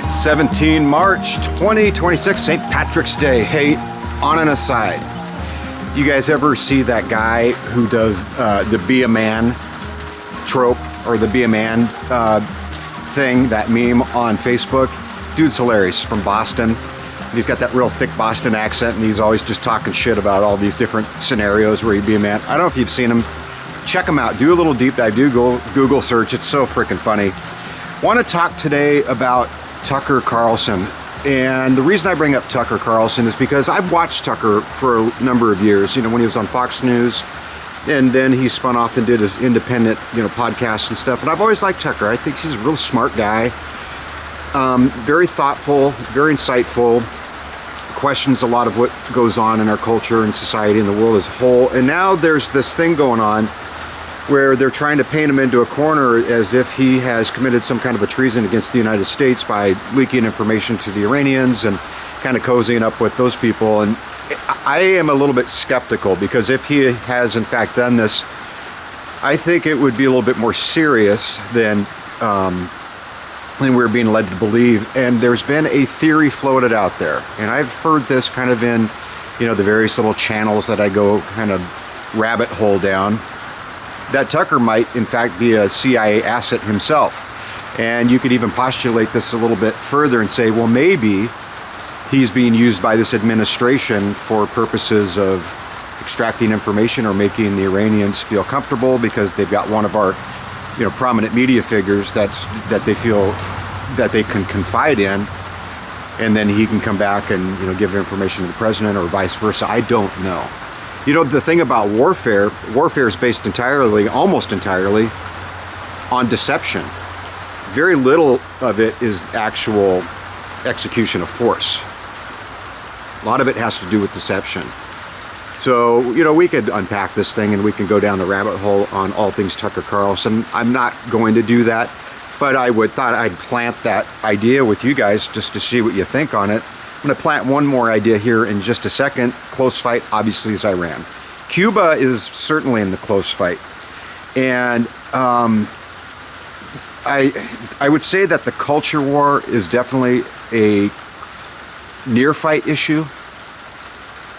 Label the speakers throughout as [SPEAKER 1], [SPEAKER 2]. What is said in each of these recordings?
[SPEAKER 1] It's 17 March 2026, St. Patrick's Day. Hey, on an aside, you guys ever see that guy who does the be a man trope or the be a man thing, that meme on Facebook? Dude's hilarious, from Boston. He's got that real thick Boston accent, and he's always just talking shit about all these different scenarios where he'd be a man. I don't know if you've seen him. Check him out. Do a little deep dive. Do Google search. It's so freaking funny. Want to talk today about Tucker Carlson. And the reason I bring up Tucker Carlson is because I've watched Tucker for a number of years. You know, when he was on Fox News, and then he spun off and did his independent, podcasts and stuff. And I've always liked Tucker. I think he's a real smart guy. Very thoughtful, very insightful. Questions a lot of what goes on in our culture and society and the world as a whole. And now there's this thing going on where they're trying to paint him into a corner as if he has committed some kind of a treason against the United States by leaking information to the Iranians and kind of cozying up with those people. And I am a little bit skeptical, because if he has in fact done this, I think it would be a little bit more serious than we're being led to believe. And there's been a theory floated out there, and I've heard this kind of in the various little channels that I go kind of rabbit hole down, that Tucker might in fact be a CIA asset himself. And you could even postulate this a little bit further and say, well, maybe he's being used by this administration for purposes of extracting information or making the Iranians feel comfortable because they've got one of our prominent media figures that they feel that they can confide in, and then he can come back and give information to the president, or vice versa. I don't know. The thing about warfare is based almost entirely on deception. Very little of it is actual execution of force. A lot of it has to do with deception. So, we could unpack this thing and we can go down the rabbit hole on all things Tucker Carlson. I'm not going to do that, but I thought I'd plant that idea with you guys just to see what you think on it. I'm going to plant one more idea here in just a second. Close fight, obviously, is Iran. Cuba is certainly in the close fight. And I would say that the culture war is definitely a near-fight issue.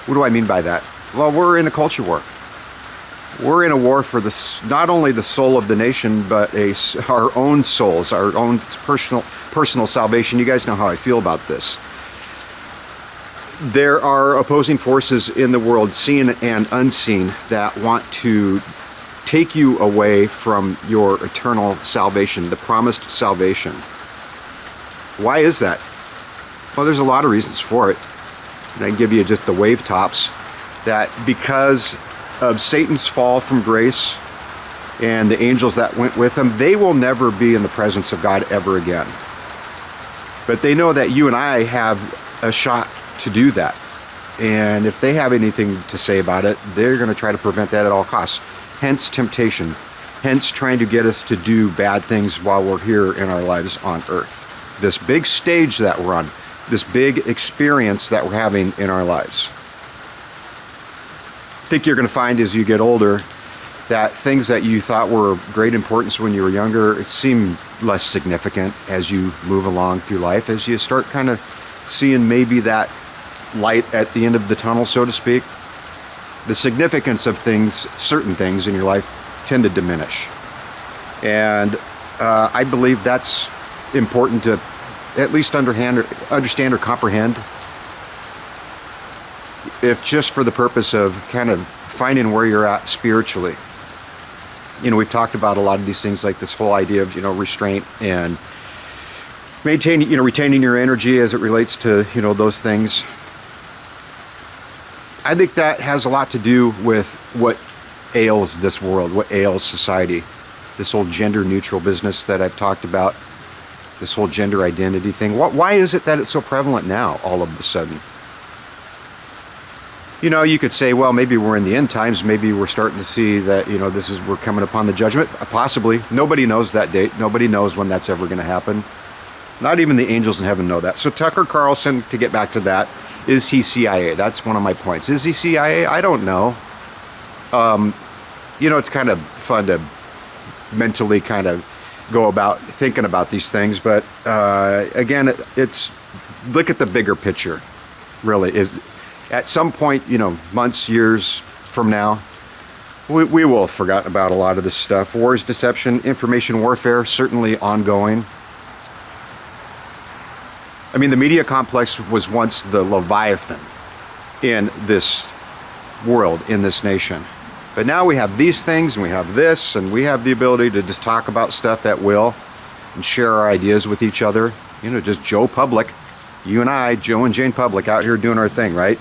[SPEAKER 1] What do I mean by that? Well, we're in a culture war. We're in a war for not only the soul of the nation, but our own souls, our own personal salvation. You guys know how I feel about this. There are opposing forces in the world, seen and unseen, that want to take you away from your eternal salvation, the promised salvation. Why is that? Well, there's a lot of reasons for it. And I can give you just the wave tops. That because of Satan's fall from grace and the angels that went with him, they will never be in the presence of God ever again. But they know that you and I have a shot to do that. And if they have anything to say about it, they're going to try to prevent that at all costs. Hence temptation. Hence trying to get us to do bad things while we're here in our lives on earth. This big stage that we're on, this big experience that we're having in our lives. I think you're going to find as you get older that things that you thought were of great importance when you were younger seem less significant as you move along through life, as you start kind of seeing maybe that light at the end of the tunnel, so to speak. The significance of things, certain things in your life, tend to diminish. And I believe that's important to at least understand or comprehend, if just for the purpose of kind of finding where you're at spiritually. We've talked about a lot of these things, like this whole idea of, restraint and retaining your energy as it relates to, those things. I think that has a lot to do with what ails this world, what ails society. This whole gender neutral business that I've talked about, this whole gender identity thing. Why is it that it's so prevalent now, all of a sudden? You could say, well, maybe we're in the end times. Maybe we're starting to see that, we're coming upon the judgment. Possibly. Nobody knows that date. Nobody knows when that's ever going to happen. Not even the angels in heaven know that. So Tucker Carlson, to get back to that, is he CIA? That's one of my points. Is he CIA? I don't know. It's kind of fun to mentally kind of go about thinking about these things. But again, it's look at the bigger picture. Really, is at some point, you know, months, years from now, we will have forgotten about a lot of this stuff. Wars, deception, information warfare, certainly ongoing. I mean, the media complex was once the Leviathan in this world, in this nation. But now we have these things, and we have this, and we have the ability to just talk about stuff at will and share our ideas with each other. You know, just Joe Public, you and I, Joe and Jane Public, out here doing our thing, right?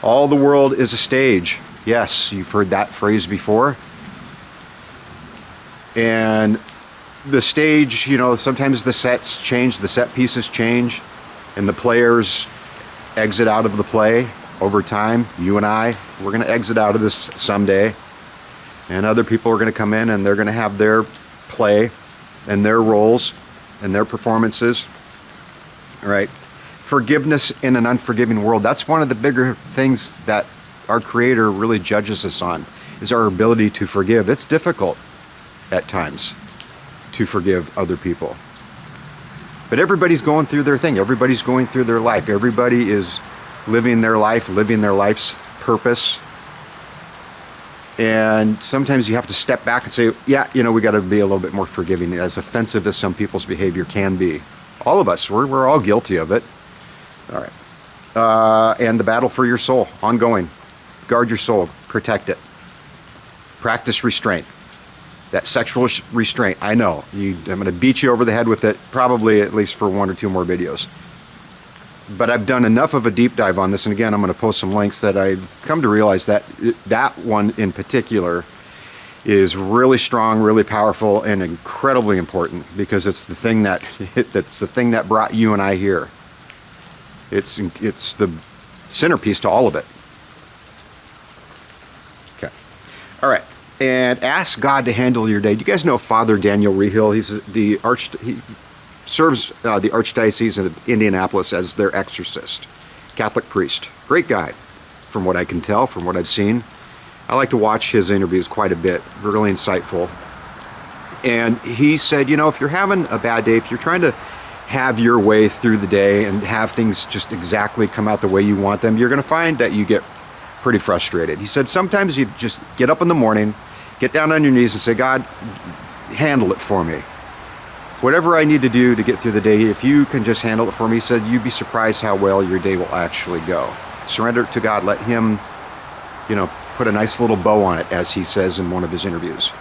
[SPEAKER 1] All the world is a stage. Yes, you've heard that phrase before. And the stage, you know, sometimes the sets change, the set pieces change, and the players exit out of the play over time. You and I, we're going to exit out of this someday. And other people are going to come in and they're going to have their play and their roles and their performances. All right. Forgiveness in an unforgiving world. That's one of the bigger things that our Creator really judges us on, is our ability to forgive. It's difficult at times to forgive other people. But everybody's going through their thing. Everybody's going through their life. Everybody is living their life, living their life's purpose. And sometimes you have to step back and say, yeah, you know, we got to be a little bit more forgiving, as offensive as some people's behavior can be. All of us, we're all guilty of it. All right. And the battle for your soul, ongoing. Guard your soul, protect it. Practice restraint. That sexual restraint, I know. I'm going to beat you over the head with it, probably at least for 1 or 2 more videos. But I've done enough of a deep dive on this, and again, I'm going to post some links, that I've come to realize that that one in particular is really strong, really powerful, and incredibly important, because it's the thing that brought you and I here. It's the centerpiece to all of it. Okay. All right. And ask God to handle your day. Do you guys know Father Daniel Rehill? He serves the Archdiocese of Indianapolis as their exorcist, Catholic priest. Great guy, from what I can tell, from what I've seen. I like to watch his interviews quite a bit, really insightful. And he said, you know, if you're having a bad day, if you're trying to have your way through the day and have things just exactly come out the way you want them, you're going to find that you get pretty frustrated. He said sometimes you just get up in the morning, get down on your knees and say, God, handle it for me. Whatever I need to do to get through the day, if you can just handle it for me, he said, you'd be surprised how well your day will actually go. Surrender it to God. Let him, you know, put a nice little bow on it, as he says in one of his interviews.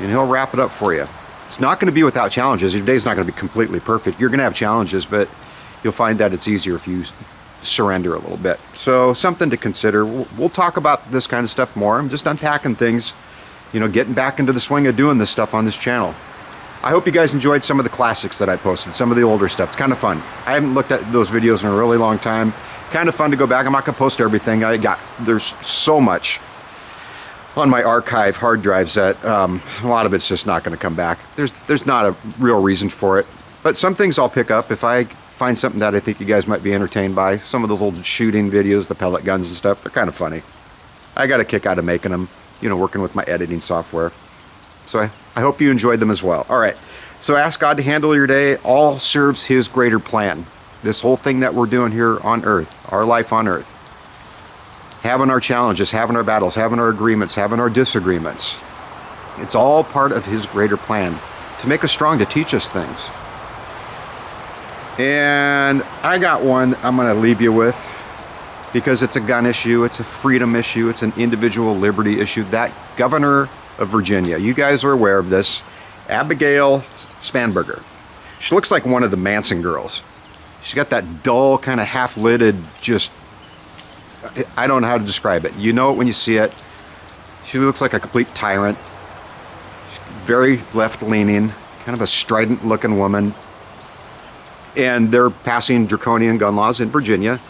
[SPEAKER 1] And he'll wrap it up for you. It's not going to be without challenges. Your day's not going to be completely perfect. You're going to have challenges, but you'll find that it's easier if you surrender a little bit. So something to consider. We'll talk about this kind of stuff more. I'm just unpacking things, you know, getting back into the swing of doing this stuff on this channel. I hope you guys enjoyed some of the classics that I posted, some of the older stuff. It's kind of fun. I haven't looked at those videos in a really long time. Kind of fun to go back. I'm not going to post everything. There's so much on my archive hard drives that a lot of it's just not going to come back. There's not a real reason for it. But some things I'll pick up if I find something that I think you guys might be entertained by. Some of those old shooting videos, the pellet guns and stuff, they're kind of funny. I got a kick out of making them, you know, working with my editing software. So I hope you enjoyed them as well. All right, so ask God to handle your day. All serves his greater plan. This whole thing that we're doing here on earth, our life on earth, having our challenges, having our battles, having our agreements, having our disagreements, it's all part of his greater plan to make us strong, to teach us things. And I got one I'm going to leave you with, because it's a gun issue, it's a freedom issue, it's an individual liberty issue. That governor of Virginia, you guys are aware of this, Abigail Spanberger. She looks like one of the Manson girls. She's got that dull, kind of half-lidded, just, I don't know how to describe it. You know it when you see it. She looks like a complete tyrant. Very left-leaning, kind of a strident-looking woman. And they're passing draconian gun laws in Virginia,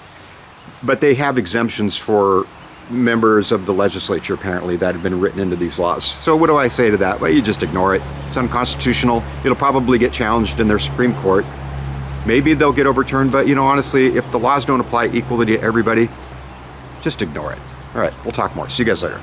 [SPEAKER 1] but they have exemptions for members of the legislature, apparently, that have been written into these laws. So what do I say to that? Well, you just ignore it. It's unconstitutional. It'll probably get challenged in their Supreme Court. Maybe they'll get overturned, but, you know, honestly, if the laws don't apply equally to everybody, just ignore it. All right, we'll talk more. See you guys later.